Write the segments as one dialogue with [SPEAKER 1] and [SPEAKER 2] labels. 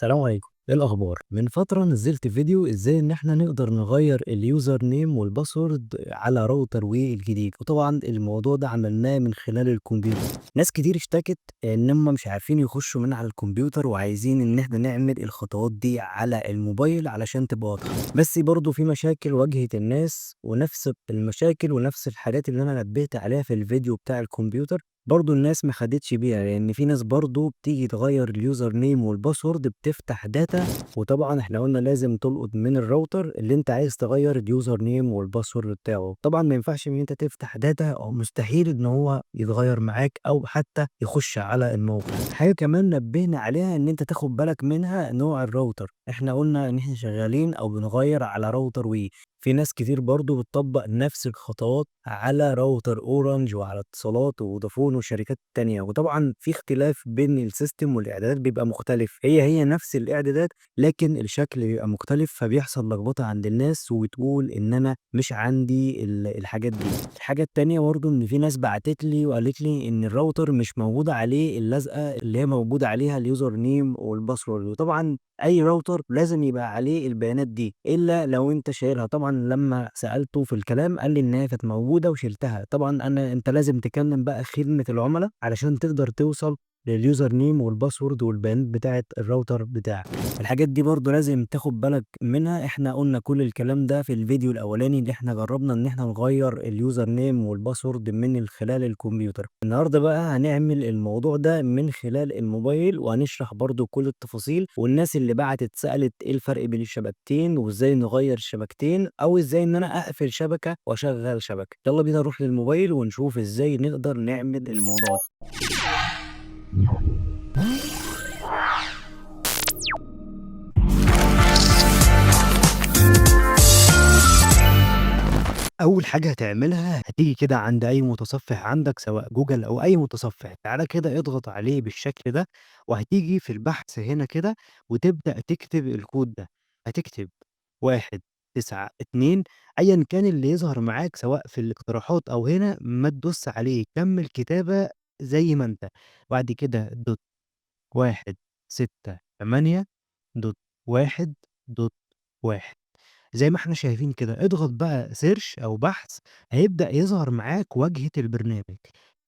[SPEAKER 1] السلام عليكم، ايه الاخبار؟ من فتره نزلت فيديو ازاي ان احنا نقدر نغير اليوزر نيم والباسورد على راوتر وي الجديد، وطبعا الموضوع ده عملناه من خلال الكمبيوتر. ناس كتير اشتكت ان هم مش عارفين يخشوا من على الكمبيوتر، وعايزين ان احنا نعمل الخطوات دي على الموبايل علشان تبقى واضحه. بس برضه في مشاكل واجهت الناس، ونفس المشاكل ونفس الحاجات اللي انا نبهت عليها في الفيديو بتاع الكمبيوتر برضه الناس ما خدتش بيها، لان في ناس برضه بتيجي تغير اليوزر نيم والباسورد بتفتح داتا. وطبعا احنا قلنا لازم تلقط من الراوتر اللي انت عايز تغير اليوزر نيم والباسورد بتاعه. طبعا ما ينفعش ان انت تفتح داتا، او مستحيل ان هو يتغير معاك او حتى يخش على الموقع. حاجه كمان نبهنا عليها ان انت تاخد بالك منها نوع الراوتر. احنا قلنا ان احنا شغالين او بنغير على راوتر وي. في ناس كتير برضو بتطبق نفس الخطوات على راوتر اورنج وعلى اتصالات وفودافون وشركات تانية، وطبعا في اختلاف بين السيستم والاعدادات بيبقى مختلف. هي نفس الاعدادات لكن الشكل بيبقى مختلف، فبيحصل لخبطة عند الناس وتقول ان انا مش عندي الحاجات دي. الحاجة التانية برضو ان في ناس بعتت لي وقالت لي ان الراوتر مش موجود عليه اللزقة اللي هي موجود عليها اليوزر نيم والباسورد. وطبعا اي راوتر لازم يبقى عليه البيانات دي الا لو انت شايلها. طبعا لما سالته في الكلام قال لي ان هي كانت موجوده وشلتها. طبعا انت لازم تكلم بقى خدمه العملاء علشان تقدر توصل لليوزر نيم والباسورد والبيانات بتاعه الراوتر بتاعك. الحاجات دي برضو لازم تاخد بالك منها. احنا قلنا كل الكلام ده في الفيديو الاولاني اللي احنا جربنا ان احنا نغير اليوزر نيم والباسورد من خلال الكمبيوتر. النهارده بقى هنعمل الموضوع ده من خلال الموبايل، وهنشرح برضو كل التفاصيل. والناس اللي بعتت سألت ايه الفرق بين الشبكتين، وازاي نغير الشبكتين، او ازاي ان انا اقفل شبكة واشغل شبكة. يلا بينا نروح للموبايل ونشوف ازاي نقدر نعمل الموضوع ده. اول حاجه هتعملها هتيجي كده عند اي متصفح عندك سواء جوجل او اي متصفح، تعالى كده اضغط عليه بالشكل ده، وهتيجي في البحث هنا كده وتبدأ تكتب الكود ده. هتكتب 192 ايا كان اللي يظهر معاك سواء في الاقتراحات او هنا، ما تدوس عليه، كمل كتابة زي ما انت. بعد كده دوت 168 دوت 1 دوت 1 زي ما إحنا شايفين كده. اضغط بقى search أو بحث، هيبدأ يظهر معاك واجهة البرنامج.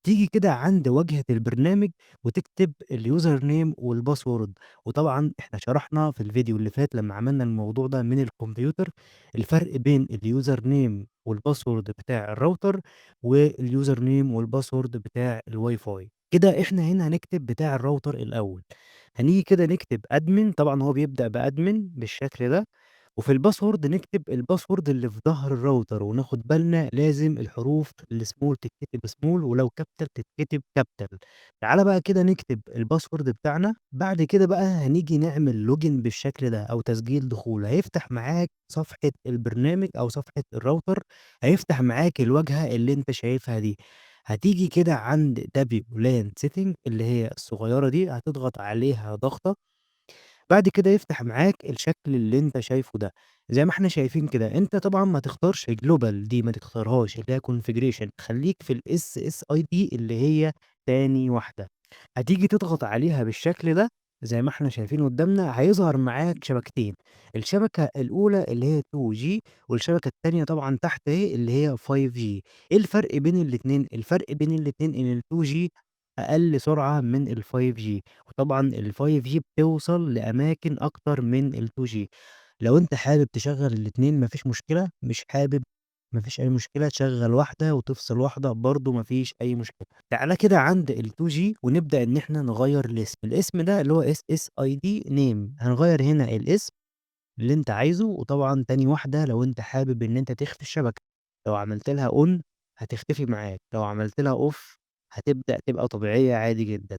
[SPEAKER 1] تيجي كده عند واجهة البرنامج وتكتب الuser name والpassword. وطبعًا إحنا شرحنا في الفيديو اللي فات لمّا عملنا الموضوع ده من الكمبيوتر، الفرق بين الuser name والpassword بتاع الراوتر والuser name والpassword بتاع الWiFi. كده إحنا هنا هنكتب بتاع الراوتر الأول. هنيجي كده نكتب admin، طبعًا هو بيبدأ بadmin بالشكل ده. وفي الباسورد نكتب الباسورد اللي في ضهر الراوتر، وناخد بالنا لازم الحروف الsmall تتكتب small، ولو capital تتكتب capital. تعالَ بقى كده نكتب الباسورد بتاعنا. بعد كده بقى هنيجي نعمل login بالشكل ده أو تسجيل دخول. هيفتح معاك صفحة البرنامج أو صفحة الراوتر، هيفتح معاك الواجهة اللي أنت شايفها دي. هتيجي كده عند WLAN setting اللي هي الصغيرة دي، هتضغط عليها ضغطة. بعد كده يفتح معاك الشكل اللي أنت شايفه ده. زي ما إحنا شايفين كده، أنت طبعًا ما تختارش global دي، ما تختارهاش اللي هي configuration، خلّيك في الSSID اللي هي تاني واحدة. هتيجي تضغط عليها بالشكل ده. زي ما إحنا شايفين قدّامنا هيظهر معاك شبكتين، الشبكة الأولى اللي هي 2G، والشبكة التانية طبعًا تحت أهي اللي هي 5G. إيه الفرق بين الاتنين؟ الفرق بين الاتنين إن ال2G أقل سرعة من ال5G، وطبعًا ال5G بتوصل لأماكن أكتر من ال2G. لو أنت حابب تشغّل الاتنين ما فيش مشكلة، مش حابب ما فيش أي مشكلة، تشغّل واحدة وتفصل واحدة برضه ما فيش أي مشكلة. تعالَ كده عند ال2G ونبدأ إن إحنا نغيّر الاسم. الاسم ده اللي هو SSID name، هنغيّر هنا الاسم اللي أنت عايزه. وطبعًا تاني واحدة لو أنت حابب إن أنت تخفي الشبكة، لو عملت لها on هتختفي معاك، لو عملت لها off هتبدأ تبقى طبيعية عادي جدًا.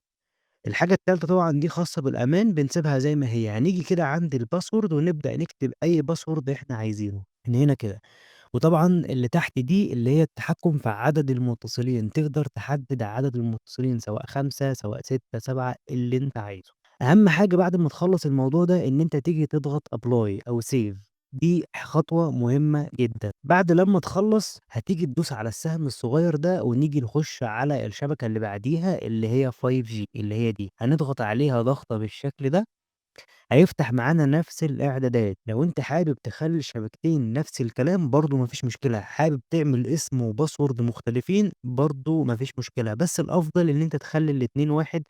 [SPEAKER 1] الحاجة التالتة طبعًا دي خاصة بالأمان، بنسيبها زي ما هي. هنيجي كده عند الباسورد ونبدأ نكتب أي باسورد إحنا عايزينه من هنا كده. وطبعًا اللي تحت دي اللي هي التحكم في عدد المتصلين، تقدر تحدد عدد المتصلين سواء 5 سواء 6 7 اللي أنت عايزه. أهم حاجة بعد ما تخلّص الموضوع ده إن أنت تيجي تضغط apply أو save، دي خطوة مهمة جدًا. بعد لمّا تخلّص هتيجي تدوس على السهم الصغير ده، ونيجي نخش على الشبكة اللي بعديها اللي هي 5G اللي هي دي، هنضغط عليها ضغطة بالشكل ده. هيفتح معانا نفس الإعدادات. لو أنت حابب تخلّي الشبكتين نفس الكلام برضه ما فيش مشكلة، حابب تعمل اسم وpassword مختلفين برضه ما فيش مشكلة، بس الأفضل إن أنت تخلّي الاتنين واحد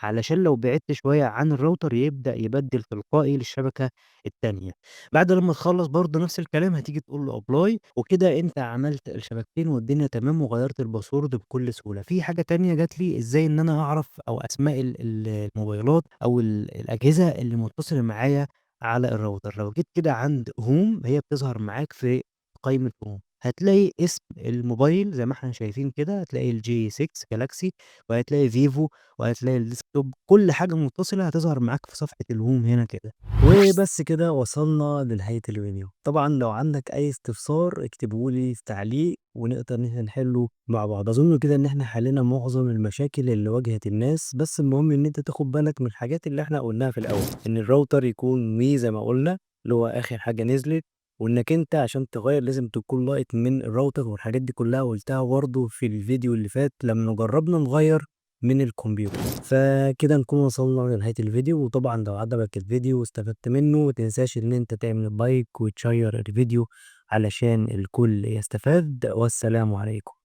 [SPEAKER 1] علشان لو بعدت شوية عن الراوتر يبدأ يبدِّل تلقائي للشبكة التانية. بعد لمّا تخلّص برضه نفس الكلام هتيجي تقول له apply وكده أنت عملت الشبكتين والدنيا تمام وغيّرت الpassword بكل سهولة. في حاجة تانية جات لي إزاي إن أنا أعرف أو أسماء الموبايلات أو الأجهزة اللي متصلة معايا على الراوتر. لو جيت كده عند home هي بتظهر معاك في قايمة home هتلاقي اسم الموبايل زي ما إحنا شايفين كده، هتلاقي الG6 Galaxy وهتلاقي Vivo وهتلاقي الديسكتوب، كل حاجة متصلة هتظهر معاك في صفحة الhome هنا كده.
[SPEAKER 2] وبس كده وصلنا لنهاية الفيديو. طبعًا لو عندك أي استفسار اكتبه لي في تعليق ونقدر إن إحنا نحله مع بعض. أظن كده إن إحنا حلينا معظم المشاكل اللي واجهت الناس، بس المهم إن أنت تاخد بالك من الحاجات اللي إحنا قُلناها في الأول، إن الراوتر يكون Me زي ما قُلنا، اللي هو آخر حاجة نزلت، وإنك أنت عشان تغيّر لازم تكون لاقط من الراوتر، والحاجات دي كلها قُلتها برضه في الفيديو اللي فات لمّا جرّبنا نغيّر من الكمبيوتر. فكده نكون وصلنا لنهاية الفيديو، وطبعًا لو عجبك الفيديو واستفدت منه ما تنساش إن أنت تعمل لايك وتشيّر الفيديو علشان الكل يستفاد، والسلام عليكم.